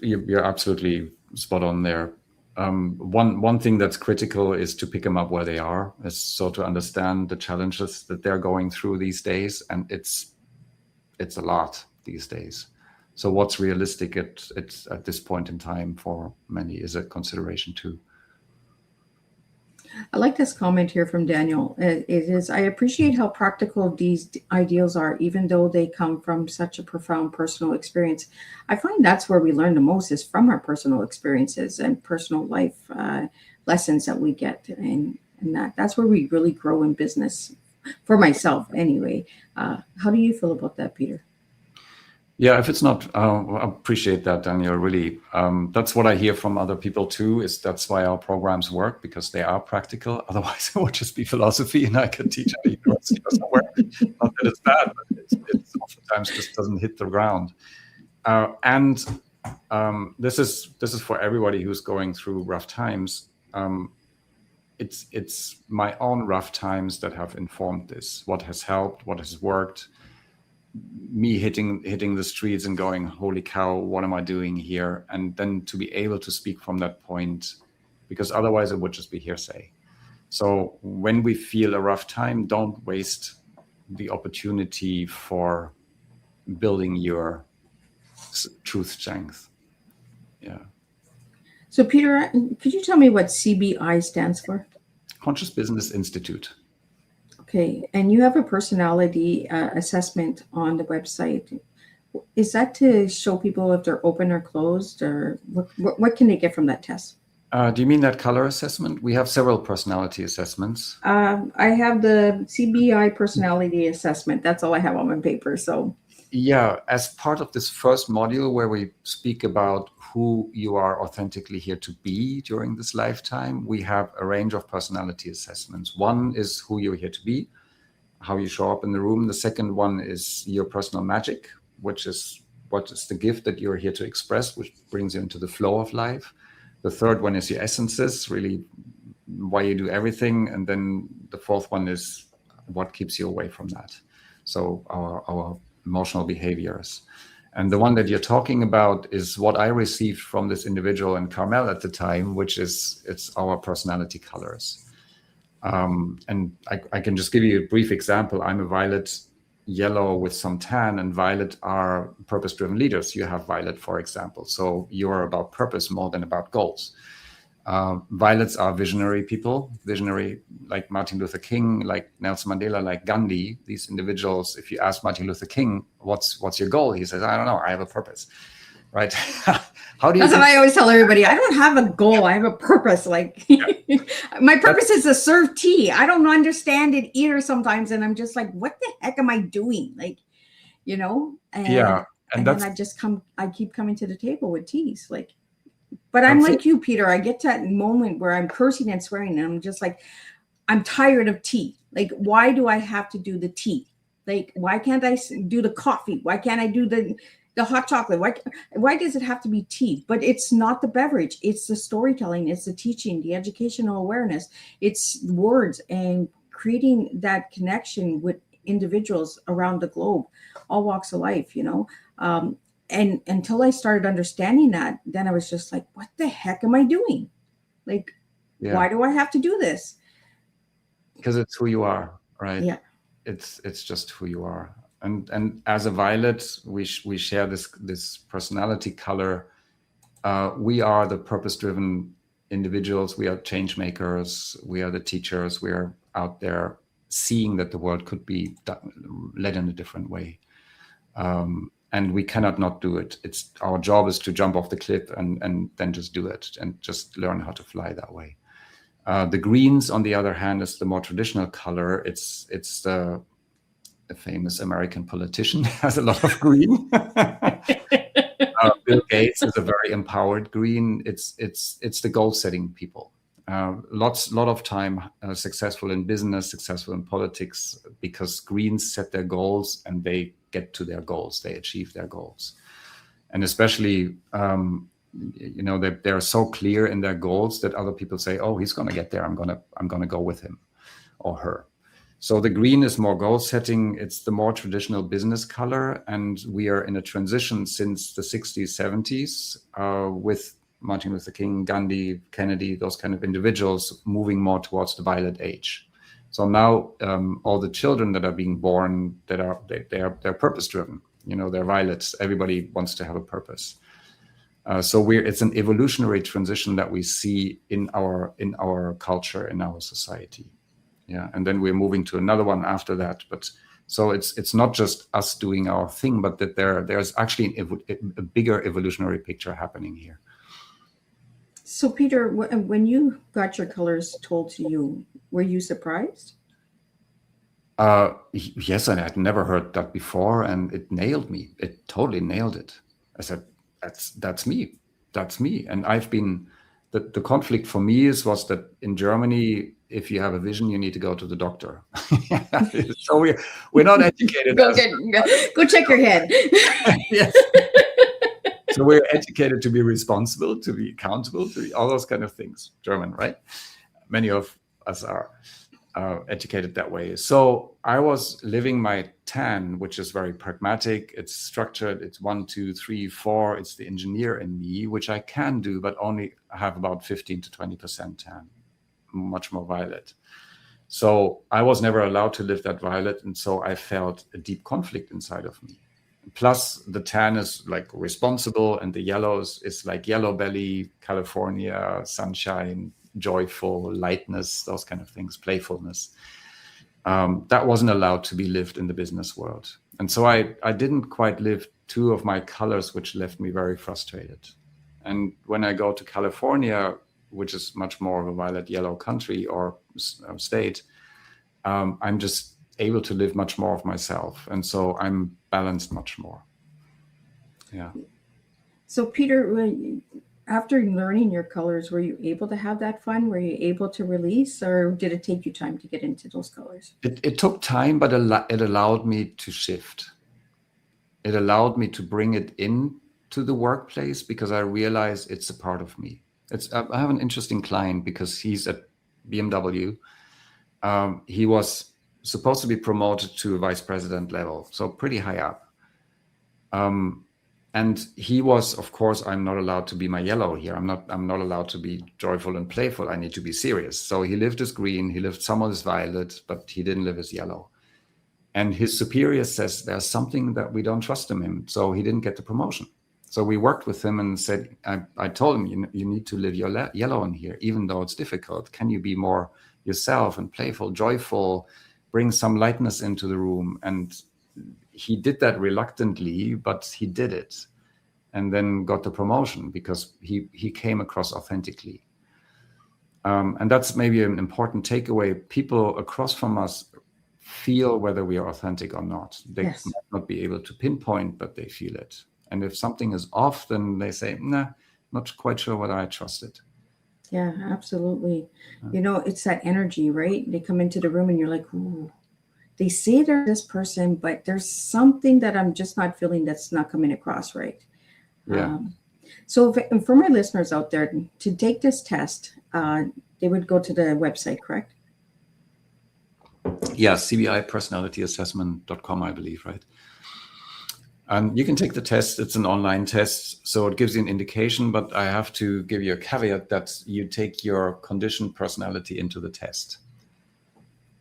you're absolutely spot on there. One thing that's critical is to pick them up where they are, is so to understand the challenges that they're going through these days. And it's a lot these days. So what's realistic at this point in time for many is a consideration too.
I like this comment here from Daniel. It is, I appreciate how practical these ideals are, even though they come from such a profound personal experience. I find that's where we learn the most, is from our personal experiences and personal life lessons that we get. And that's where we really grow in business, for myself anyway. How do you feel about that, Peter?
Yeah, if it's not, I appreciate that, Daniel, really. That's what I hear from other people too, is that's why our programs work, because they are practical. Otherwise, it would just be philosophy and I could teach at a university or somewhere. Not that it's bad, but it's oftentimes just doesn't hit the ground. And this is for everybody who's going through rough times. It's my own rough times that have informed this, what has helped, what has worked. Me hitting the streets and going, holy cow, what am I doing here? And then to be able to speak from that point, because otherwise it would just be hearsay. So when we feel a rough time, don't waste the opportunity for building your truth strength. Yeah.
So Peter, could you tell me what CBI stands for?
Conscious Business Institute.
Okay, and you have a personality assessment on the website. Is that to show people if they're open or closed, or what can they get from that test?
Do you mean that color assessment? We have several personality assessments.
I have the CBI personality assessment. That's all I have on my paper. So
yeah, as part of this first module where we speak about who you are authentically here to be during this lifetime, we have a range of personality assessments. One is who you're here to be, how you show up in the room. The second one is your personal magic, which is what is the gift that you're here to express, which brings you into the flow of life. The third one is your essences, really why you do everything. And then the fourth one is what keeps you away from that. So our emotional behaviors. And the one that you're talking about is what I received from this individual in Carmel at the time, which is it's our personality colors. And I can just give you a brief example. I'm a violet yellow with some tan, and violet are purpose-driven leaders. You have violet, for example. So you're about purpose more than about goals. Violets are visionary people, visionary like Martin Luther King, like Nelson Mandela, like Gandhi. These individuals, if you ask Martin Luther King, what's your goal? He says, I don't know, I have a purpose, right? How do you?
That's what I always tell everybody. I don't have a goal. I have a purpose. Like my purpose is to serve tea. I don't understand it either sometimes. And I'm just like, what the heck am I doing? Like, you know? And,
yeah.
And then I keep coming to the table with teas. Like, but I'm like you, Peter. I get to that moment where I'm cursing and swearing, and I'm just like, I'm tired of tea. Like, why do I have to do the tea? Like, why can't I do the coffee? Why can't I do the hot chocolate? Why does it have to be tea? But it's not the beverage. It's the storytelling. It's the teaching, the educational awareness. It's words and creating that connection with individuals around the globe, all walks of life, you know. And until I started understanding that, then I was just like, what the heck am I doing? Like, why do I have to do this?
Because it's who you are, right?
Yeah.
It's just who you are. And as a violet, we share this personality color. We are the purpose-driven individuals. We are change makers. We are the teachers. We are out there seeing that the world could be led in a different way. And we cannot not do it. It's our job is to jump off the cliff and then just do it and just learn how to fly that way. The greens, on the other hand, is the more traditional color. It's the famous American politician has a lot of green. Bill Gates is a very empowered green. It's the goal-setting people. Lot of time successful in business, successful in politics, because greens set their goals and they get to their goals. They achieve their goals, and especially they're so clear in their goals that other people say, "Oh, he's going to get there. I'm gonna go with him or her." So the green is more goal setting. It's the more traditional business color, and we are in a transition since the 60s, 70s with Martin Luther King, Gandhi, Kennedy, those kind of individuals moving more towards the violet age. So now all the children that are being born, they're purpose driven. They're violets. Everybody wants to have a purpose. So it's an evolutionary transition that we see in our culture, in our society. Yeah, and then we're moving to another one after that. But so it's not just us doing our thing, but that there's actually a bigger evolutionary picture happening here.
So Peter, when you got your colors told to you, were you surprised?
Yes, and I'd never heard that before, and it nailed me. It totally nailed it. I said, that's me. That's me. And I've been, the conflict for me was that in Germany, if you have a vision, you need to go to the doctor. So we're not educated.
Go check your head.
Yes. So we're educated to be responsible, to be accountable, to be all those kind of things. German, right? Many of us are educated that way. So I was living my tan, which is very pragmatic. It's structured. It's 1, 2, 3, 4. It's the engineer in me, which I can do, but only have about 15 to 20% tan, much more violet. So I was never allowed to live that violet. And so I felt a deep conflict inside of me. Plus the tan is like responsible, and the yellows is like yellow belly, California, sunshine, joyful, lightness, those kind of things, playfulness. That wasn't allowed to be lived in the business world. And so I didn't quite live two of my colors, which left me very frustrated. And when I go to California, which is much more of a violet yellow country or state, I'm just able to live much more of myself. And so I'm balanced much more. Yeah.
So Peter, after learning your colors, were you able to have that fun? Were you able to release, or did it take you time to get into those colors?
It took time, but it allowed me to shift. It allowed me to bring it in to the workplace because I realized it's a part of me. I have an interesting client because he's at BMW. He was supposed to be promoted to a vice president level, so pretty high up. And he was, of course, I'm not allowed to be my yellow here. I'm not allowed to be joyful and playful. I need to be serious. So he lived as green, he lived some of his violet, but he didn't live as yellow. And his superior says there's something that we don't trust in him. So he didn't get the promotion. So we worked with him and said, I told him, you need to live your yellow in here, even though it's difficult. Can you be more yourself and playful, joyful, bring some lightness into the room? And he did that reluctantly, but he did it, and then got the promotion because he came across authentically. And that's maybe an important takeaway. People across from us feel whether we are authentic or not. They
Yes.
might not be able to pinpoint, but they feel it. And if something is off, then they say, nah, not quite sure whether I trust it.
Yeah, absolutely. It's that energy, right? They come into the room and you're like, ooh. They say they're this person, but there's something that I'm just not feeling that's not coming across right.
Yeah.
So for my listeners out there, to take this test, they would go to the website, correct?
Yeah, cbipersonalityassessment.com, I believe, right? And you can take the test. It's an online test, so it gives you an indication, but I have to give you a caveat that you take your conditioned personality into the test.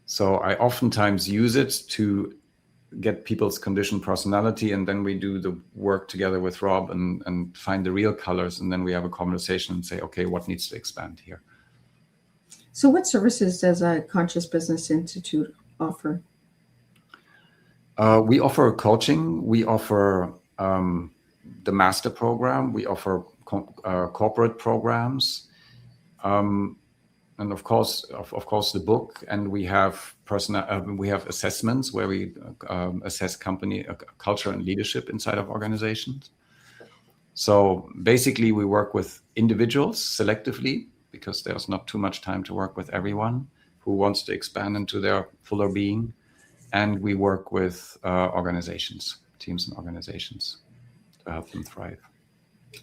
So I oftentimes use it to get people's conditioned personality, and then we do the work together with Rob and find the real colors, and then we have a conversation and say, okay, what needs to expand here?
So what services does a Conscious Business Institute offer?
We offer coaching. We offer the master program. We offer corporate programs, and of course, the book. And we have we have assessments where we assess company culture and leadership inside of organizations. So basically, we work with individuals selectively because there's not too much time to work with everyone who wants to expand into their fuller being. And we work with organizations, teams and organizations to help them thrive.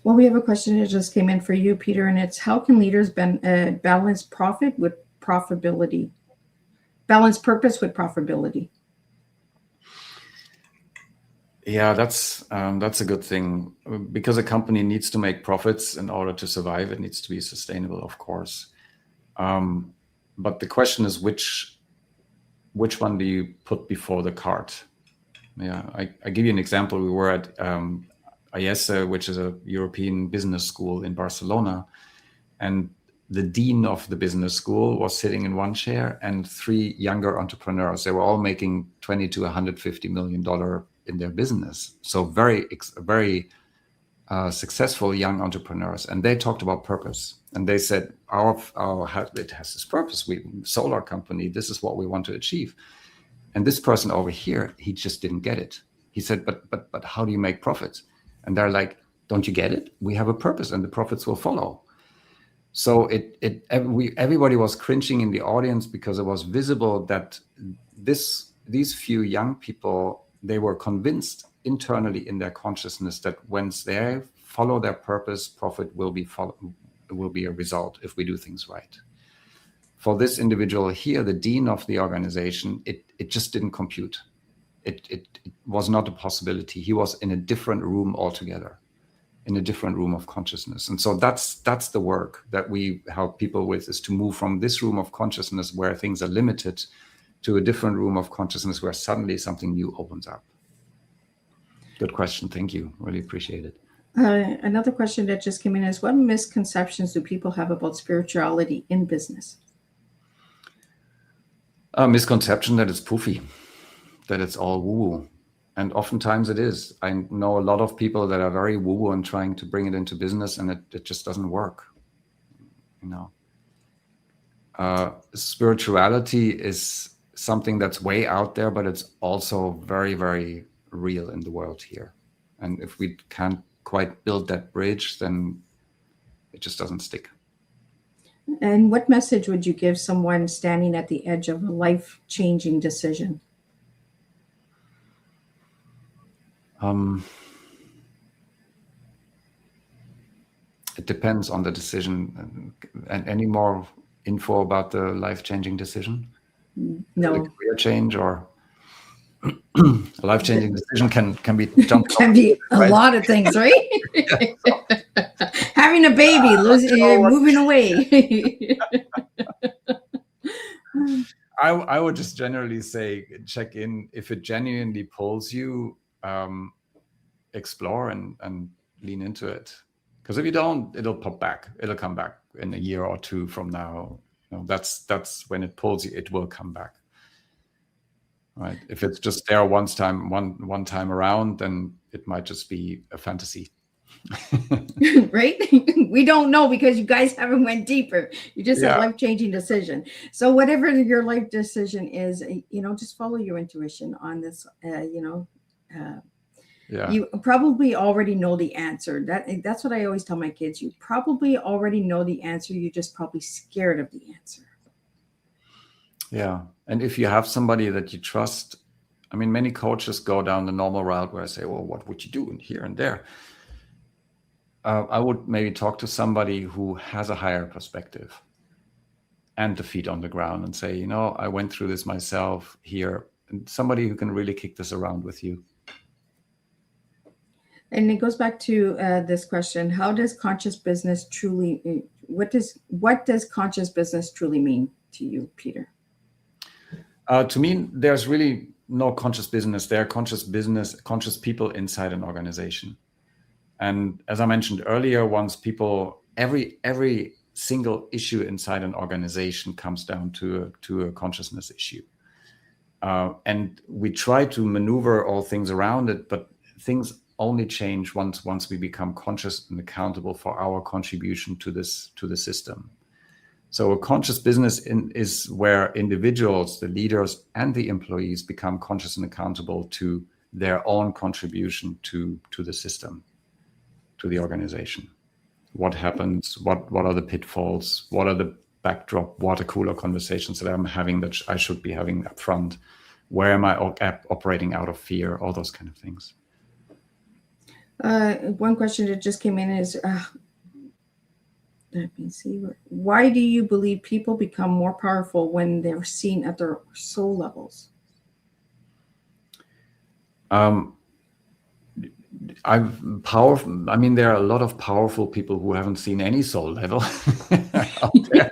Well, we have a question that just came in for you, Peter, and it's how can leaders balance profit with profitability? Balance purpose with profitability.
Yeah, that's a good thing because a company needs to make profits in order to survive. It needs to be sustainable, of course. But the question is which one do you put before the cart? Yeah, I give you an example. We were at IESE, which is a European business school in Barcelona, and the dean of the business school was sitting in one chair and 3 younger entrepreneurs. They were all making $20 to $150 million in their business. So very successful young entrepreneurs. And they talked about purpose. And they said, it has this purpose. We sold our company. This is what we want to achieve. And this person over here, he just didn't get it. He said, but how do you make profits? And they're like, don't you get it? We have a purpose and the profits will follow. So everybody was cringing in the audience because it was visible that these few young people, they were convinced internally in their consciousness that once they follow their purpose, profit will be a result if we do things right. For this individual here, the dean of the organization, it just didn't compute. It was not a possibility. He was in a different room altogether, in a different room of consciousness. And so that's the work that we help people with, is to move from this room of consciousness where things are limited to a different room of consciousness where suddenly something new opens up. Good question. Thank you. Really appreciate it.
Another question that just came in is, what misconceptions do people have about spirituality in business?
A misconception that it's poofy, that it's all woo-woo. And oftentimes it is. I know a lot of people that are very woo-woo and trying to bring it into business, and it just doesn't work. Spirituality is something that's way out there, but it's also very, very real in the world here. And if we can't quite build that bridge, then it just doesn't stick.
And what message would you give someone standing at the edge of a life-changing decision?
It depends on the decision. And any more info about the life-changing decision?
No.
A career change or a life-changing decision can be jumped
can be a lot of things, right? Having a baby, moving away.
I would just generally say, check in. If it genuinely pulls you, explore and lean into it. Because if you don't, it'll pop back. It'll come back in a year or two from now. That's when it pulls you. It will come back. Right. If it's just there one time around, then it might just be a fantasy.
Right? We don't know because you guys haven't went deeper. You just said life-changing decision. So whatever your life decision is, just follow your intuition on this. You probably already know the answer. That's what I always tell my kids. You probably already know the answer. You're just probably scared of the answer.
Yeah. And if you have somebody that you trust, I mean, many coaches go down the normal route where I say, well, what would you do in here and there? I would maybe talk to somebody who has a higher perspective and the feet on the ground and say, I went through this myself here, and somebody who can really kick this around with you.
And it goes back to this question: how does conscious business truly? What does conscious business truly mean to you, Peter?
To me, there's really no conscious business. There are conscious people inside an organization. And as I mentioned earlier, once people, every single issue inside an organization comes down to a consciousness issue. And we try to maneuver all things around it, but things only change once we become conscious and accountable for our contribution to the system. So a conscious business is where individuals, the leaders and the employees become conscious and accountable to their own contribution to the system, to the organization. What happens? What are the pitfalls? What are the backdrop water cooler conversations that I'm having that I should be having up front? Where am I operating out of fear? All those kind of things.
One question that just came in is, let me see. Why do you believe people become more powerful when they're seen at their soul levels?
I mean, there are a lot of powerful people who haven't seen any soul level out there.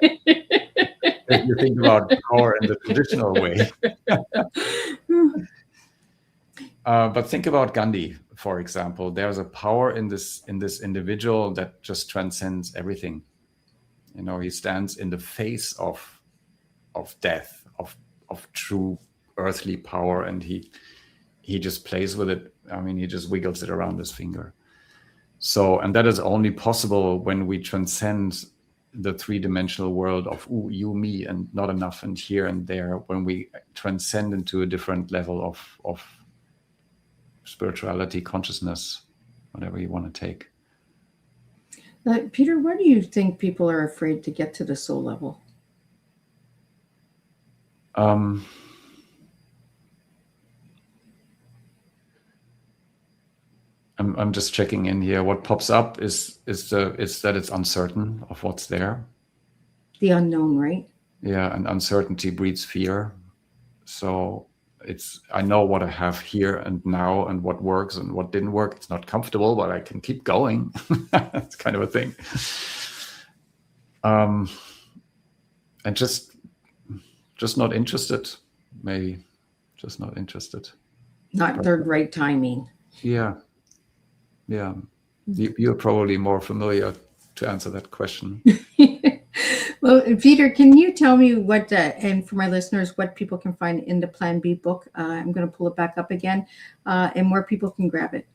If you think about power in the traditional way. But think about Gandhi, for example. There's a power in this individual that just transcends everything. You know, he stands in the face of death, of true earthly power, and he just plays with it. I mean, he just wiggles it around his finger. So, and that is only possible when we transcend the three-dimensional world of you, me, and not enough, and here and there, when we transcend into a different level of spirituality, consciousness, whatever you want to take.
Peter, why do you think people are afraid to get to the soul level?
I'm just checking in here. What pops up is that it's uncertain of what's there.
The unknown, right?
Yeah, and uncertainty breeds fear. So I know what I have here and now and what works and what didn't work. It's not comfortable, but I can keep going. That's kind of a thing. And just not interested, maybe. Just not interested.
Not the right timing.
Yeah. Yeah. You're probably more familiar to answer that question.
Well, Peter, can you tell me what, and for my listeners, what people can find in the Plan B book? I'm going to pull it back up again, and where people can grab it.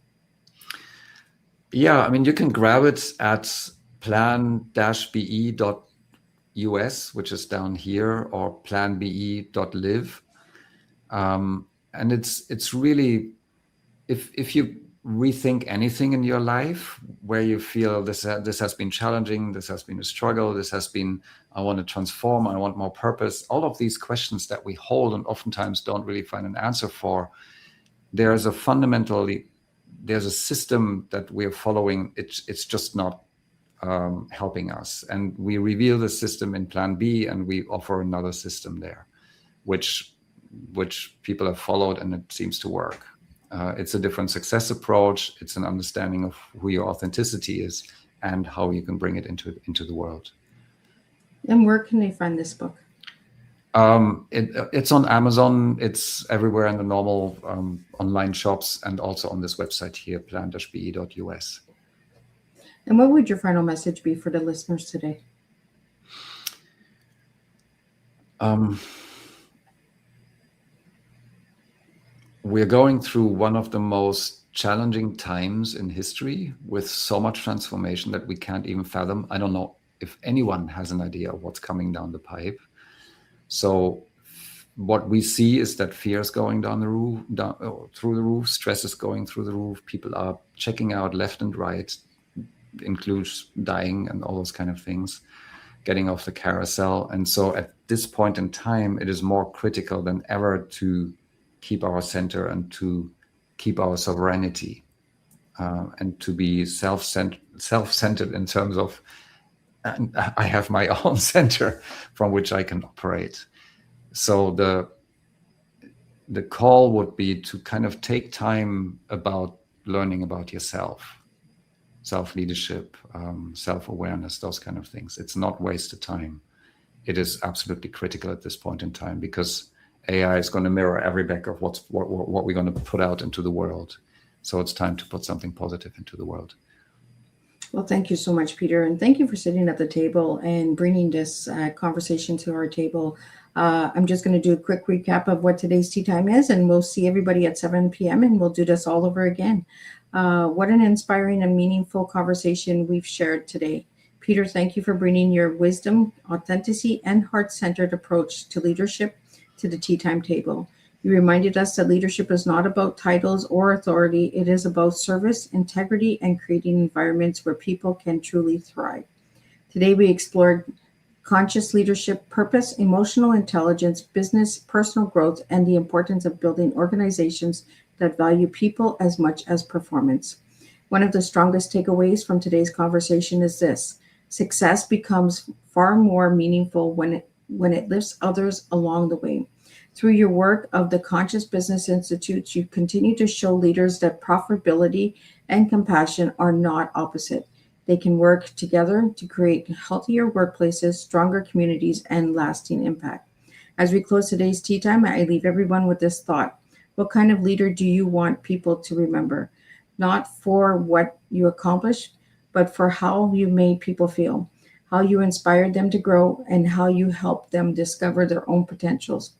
Yeah, I mean, you can grab it at plan-be.us, which is down here, or planbe.live. And it's really, if you rethink anything in your life where you feel this has been challenging, this has been a struggle, this has been, I want to transform, I want more purpose, all of these questions that we hold and oftentimes don't really find an answer for, there's a system that we're following. It's just not helping us, and we reveal the system in Plan B, and we offer another system there, which people have followed, and it seems to work. It's a different success approach. It's an understanding of who your authenticity is and how you can bring it into the world.
And where can they find this book?
It's on Amazon. It's everywhere in the normal online shops, and also on this website here, plan-be.us.
And what would your final message be for the listeners today?
We're going through one of the most challenging times in history with so much transformation that we can't even fathom. I don't know if anyone has an idea of what's coming down the pipe. So what we see is that fear is going through the roof, stress is going through the roof, people are checking out left and right, includes dying and all those kind of things, getting off the carousel. And so at this point in time, it is more critical than ever to keep our center and to keep our sovereignty, and to be self-centered in terms of, I have my own center from which I can operate. So the call would be to kind of take time about learning about yourself, self-leadership, self-awareness, those kind of things. It's not wasted time. It is absolutely critical at this point in time, because AI is going to mirror every back of what we're going to put out into the world. So it's time to put something positive into the world.
Well, thank you so much, Peter, and thank you for sitting at the table and bringing this conversation to our table. I'm just going to do a quick recap of what today's tea time is, and we'll see everybody at 7 p.m. and we'll do this all over again. What an inspiring and meaningful conversation we've shared today. Peter, thank you for bringing your wisdom, authenticity, and heart-centered approach to leadership to the tea time table. You reminded us that leadership is not about titles or authority. It is about service, integrity, and creating environments where people can truly thrive. Today, we explored conscious leadership, purpose, emotional intelligence, business, personal growth, and the importance of building organizations that value people as much as performance. One of the strongest takeaways from today's conversation is this: success becomes far more meaningful when it lifts others along the way. Through your work of the Conscious Business Institute, you continue to show leaders that profitability and compassion are not opposite. They can work together to create healthier workplaces, stronger communities, and lasting impact. As we close today's tea time, I leave everyone with this thought: what kind of leader do you want people to remember? Not for what you accomplished, but for how you made people feel, how you inspired them to grow, and how you helped them discover their own potentials.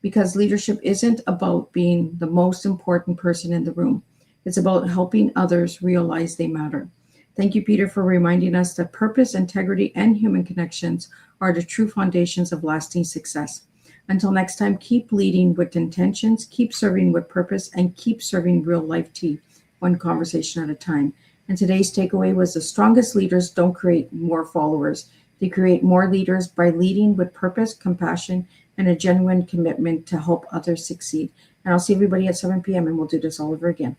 Because leadership isn't about being the most important person in the room. It's about helping others realize they matter. Thank you, Peter, for reminding us that purpose, integrity, and human connections are the true foundations of lasting success. Until next time, keep leading with intentions, keep serving with purpose, and keep serving real life tea, one conversation at a time. And today's takeaway was: the strongest leaders don't create more followers. They create more leaders by leading with purpose, compassion, and a genuine commitment to help others succeed. And I'll see everybody at 7 p.m. and we'll do this all over again.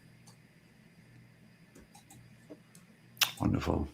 Wonderful.